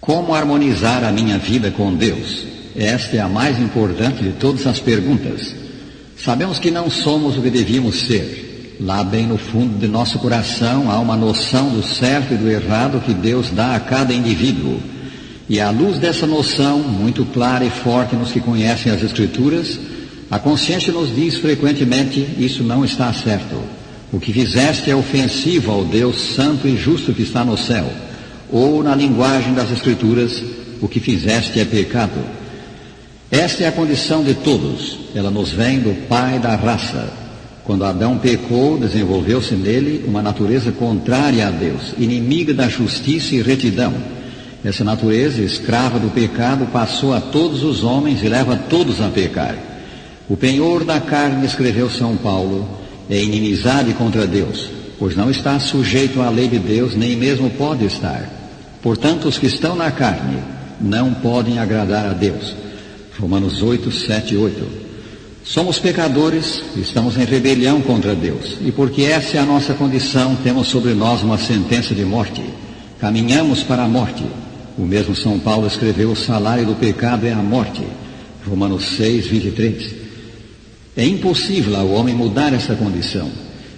Como harmonizar a minha vida com Deus? Esta é a mais importante de todas as perguntas. Sabemos que não somos o que devíamos ser. Lá bem no fundo de nosso coração há uma noção do certo e do errado que Deus dá a cada indivíduo. E à luz dessa noção, muito clara e forte nos que conhecem as Escrituras, a consciência nos diz frequentemente: isso não está certo. O que fizeste é ofensivo ao Deus santo e justo que está no céu. Ou, na linguagem das Escrituras, o que fizeste é pecado. Esta é a condição de todos. Ela nos vem do pai da raça. Quando Adão pecou, desenvolveu-se nele uma natureza contrária a Deus, inimiga da justiça e retidão. Essa natureza, escrava do pecado, passou a todos os homens e leva todos a pecar. O penhor da carne, escreveu São Paulo, é inimizade contra Deus, pois não está sujeito à lei de Deus, nem mesmo pode estar. Portanto, os que estão na carne não podem agradar a Deus. Romanos 8, 7 e 8. Somos pecadores, estamos em rebelião contra Deus, e porque essa é a nossa condição, temos sobre nós uma sentença de morte. Caminhamos para a morte. O mesmo São Paulo escreveu: o salário do pecado é a morte. Romanos 6, 23. É impossível ao homem mudar essa condição,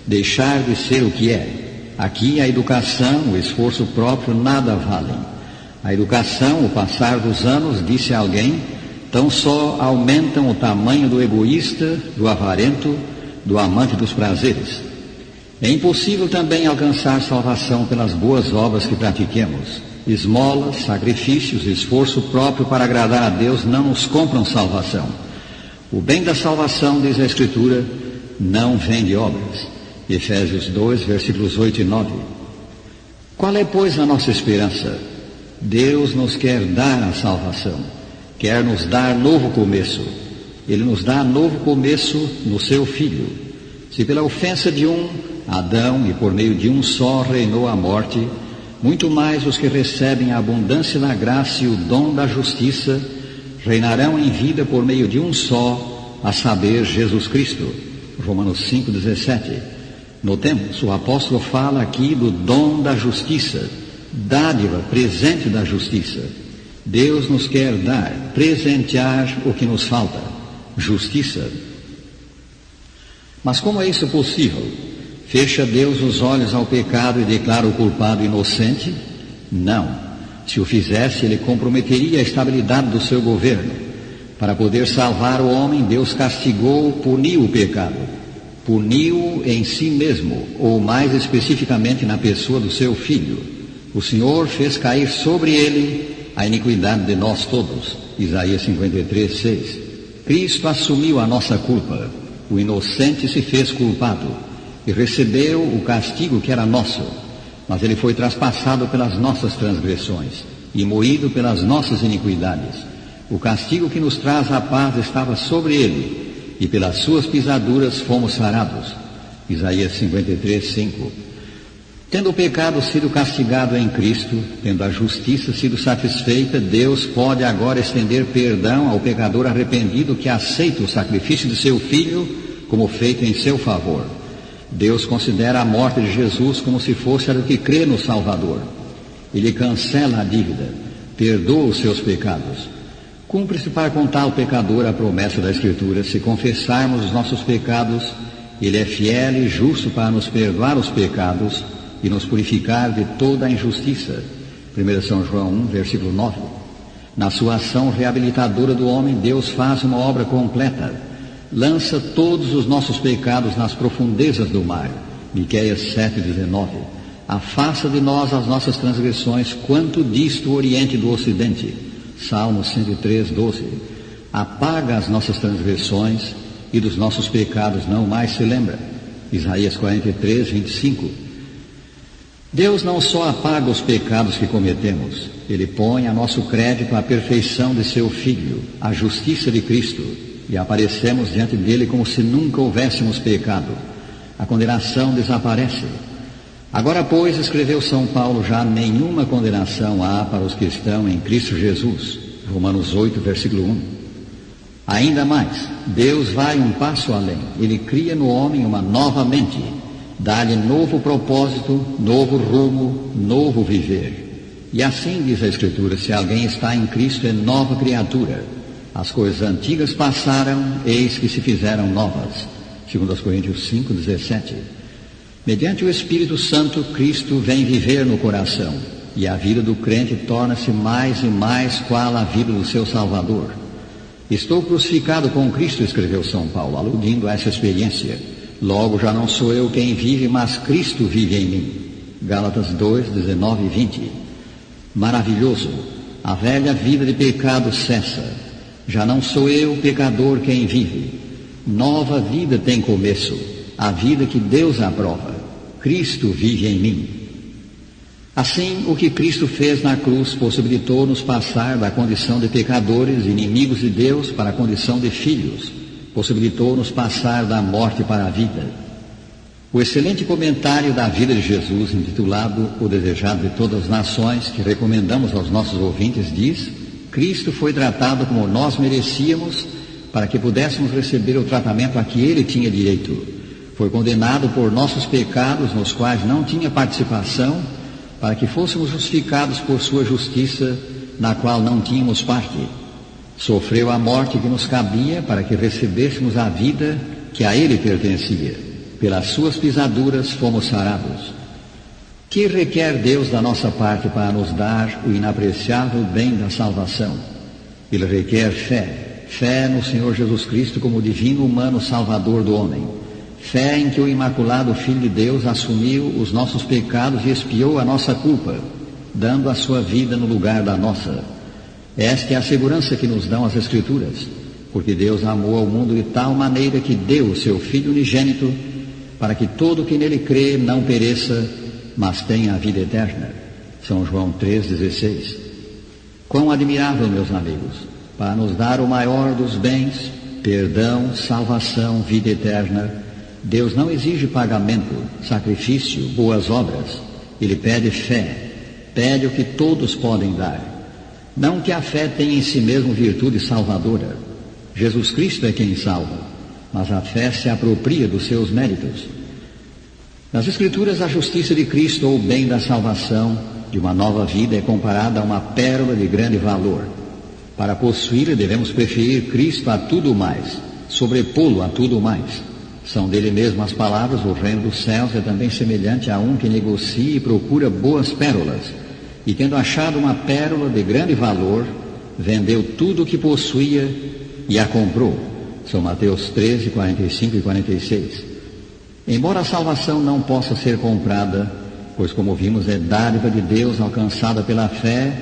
deixar de ser o que é. Aqui a educação, o esforço próprio nada valem. A educação, o passar dos anos, disse alguém, tão só aumentam o tamanho do egoísta, do avarento, do amante dos prazeres. É impossível também alcançar salvação pelas boas obras que pratiquemos. Esmolas, sacrifícios, esforço próprio para agradar a Deus não nos compram salvação. O bem da salvação, diz a Escritura, não vem de obras. Efésios 2, versículos 8 e 9. Qual é, pois, a nossa esperança? Deus nos quer dar a salvação, quer nos dar novo começo. Ele nos dá novo começo no seu Filho. Se pela ofensa de um, Adão, e por meio de um só reinou a morte, muito mais os que recebem a abundância da graça e o dom da justiça reinarão em vida por meio de um só, a saber, Jesus Cristo. Romanos 5, 17. Notemos, o apóstolo fala aqui do dom da justiça, dádiva, presente da justiça. Deus nos quer dar, presentear o que nos falta, justiça. Mas como é isso possível? Fecha Deus os olhos ao pecado e declara o culpado inocente? Não. Se o fizesse, ele comprometeria a estabilidade do seu governo. Para poder salvar o homem, Deus castigou, puniu o pecado. Puniu em si mesmo, ou mais especificamente na pessoa do seu Filho. O Senhor fez cair sobre ele a iniquidade de nós todos. Isaías 53, 6. Cristo assumiu a nossa culpa. O inocente se fez culpado e recebeu o castigo que era nosso. Mas ele foi traspassado pelas nossas transgressões e moído pelas nossas iniquidades. O castigo que nos traz a paz estava sobre ele, e pelas suas pisaduras fomos sarados. Isaías 53, 5. Tendo o pecado sido castigado em Cristo, tendo a justiça sido satisfeita, Deus pode agora estender perdão ao pecador arrependido que aceita o sacrifício de seu Filho como feito em seu favor. Deus considera a morte de Jesus como se fosse a do que crê no Salvador. Ele cancela a dívida, perdoa os seus pecados. Cumpre-se para com tal pecador a promessa da Escritura: se confessarmos os nossos pecados, Ele é fiel e justo para nos perdoar os pecados e nos purificar de toda a injustiça. 1 São João 1, versículo 9. Na sua ação reabilitadora do homem, Deus faz uma obra completa. Lança todos os nossos pecados nas profundezas do mar. Miqueias 7, 19. Afasta de nós as nossas transgressões, quanto dista o Oriente do Ocidente. Salmo 103, 12. Apaga as nossas transgressões e dos nossos pecados não mais se lembra. Isaías 43, 25. Deus não só apaga os pecados que cometemos, Ele põe a nosso crédito a perfeição de seu Filho, a justiça de Cristo, e aparecemos diante dele como se nunca houvéssemos pecado. A condenação desaparece. Agora, pois, escreveu São Paulo, já nenhuma condenação há para os que estão em Cristo Jesus. Romanos 8, versículo 1. Ainda mais, Deus vai um passo além. Ele cria no homem uma nova mente, dá-lhe novo propósito, novo rumo, novo viver. E assim diz a Escritura: se alguém está em Cristo, é nova criatura. As coisas antigas passaram, eis que se fizeram novas. 2 Coríntios 5:17. Mediante o Espírito Santo, Cristo vem viver no coração, e a vida do crente torna-se mais e mais qual a vida do seu Salvador. Estou crucificado com Cristo, escreveu São Paulo, aludindo a essa experiência. Logo já não sou eu quem vive, mas Cristo vive em mim. Gálatas 2:19 e 20. Maravilhoso! A velha vida de pecado cessa. Já não sou eu, pecador, quem vive. Nova vida tem começo, a vida que Deus aprova. Cristo vive em mim. Assim, o que Cristo fez na cruz possibilitou-nos passar da condição de pecadores, inimigos de Deus, para a condição de filhos. Possibilitou-nos passar da morte para a vida. O excelente comentário da vida de Jesus, intitulado O Desejado de Todas as Nações, que recomendamos aos nossos ouvintes, diz: Cristo foi tratado como nós merecíamos, para que pudéssemos receber o tratamento a que ele tinha direito. Foi condenado por nossos pecados, nos quais não tinha participação, para que fôssemos justificados por sua justiça, na qual não tínhamos parte. Sofreu a morte que nos cabia, para que recebêssemos a vida que a ele pertencia. Pelas suas pisaduras fomos sarados. Que requer Deus da nossa parte para nos dar o inapreciável bem da salvação? Ele requer fé no Senhor Jesus Cristo como divino humano Salvador do homem. Fé em que o Imaculado Filho de Deus assumiu os nossos pecados e expiou a nossa culpa, dando a sua vida no lugar da nossa. Esta é a segurança que nos dão as Escrituras, porque Deus amou ao mundo de tal maneira que deu o seu Filho unigênito, para que todo o que nele crê não pereça, mas tenha a vida eterna. São João 3,16. Quão admirável, meus amigos, para nos dar o maior dos bens, perdão, salvação, vida eterna. Deus não exige pagamento, sacrifício, boas obras. Ele pede fé, pede o que todos podem dar. Não que a fé tenha em si mesmo virtude salvadora. Jesus Cristo é quem salva, mas a fé se apropria dos seus méritos. Nas Escrituras, a justiça de Cristo, ou o bem da salvação, de uma nova vida, é comparada a uma pérola de grande valor. Para possuí-la, devemos preferir Cristo a tudo mais, sobrepô-lo a tudo mais. São dele mesmo as palavras: o reino dos céus é também semelhante a um que negocia e procura boas pérolas. E tendo achado uma pérola de grande valor, vendeu tudo o que possuía e a comprou. São Mateus 13, 45 e 46. Embora a salvação não possa ser comprada, pois, como vimos, é dádiva de Deus alcançada pela fé,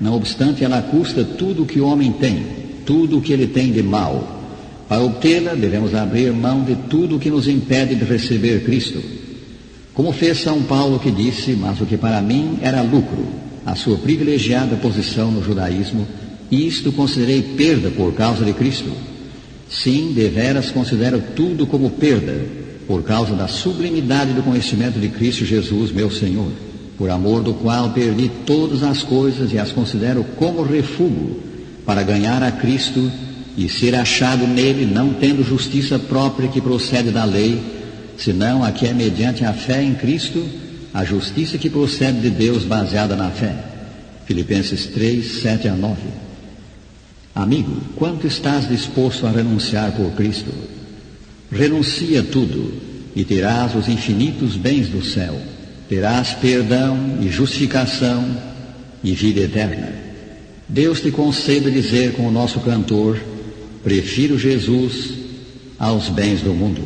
não obstante ela custa tudo o que o homem tem, tudo o que ele tem de mal. Para obtê-la, devemos abrir mão de tudo o que nos impede de receber Cristo. Como fez São Paulo, que disse: mas o que para mim era lucro, a sua privilegiada posição no judaísmo, isto considerei perda por causa de Cristo. Sim, deveras considero tudo como perda, por causa da sublimidade do conhecimento de Cristo Jesus, meu Senhor, por amor do qual perdi todas as coisas e as considero como refúgio, para ganhar a Cristo e ser achado nele, não tendo justiça própria que procede da lei, senão a que é mediante a fé em Cristo, a justiça que procede de Deus baseada na fé. Filipenses 3, 7 a 9. Amigo, quanto estás disposto a renunciar por Cristo? Renuncia tudo e terás os infinitos bens do céu. Terás perdão e justificação e vida eterna. Deus te conceda dizer com o nosso cantor: prefiro Jesus aos bens do mundo.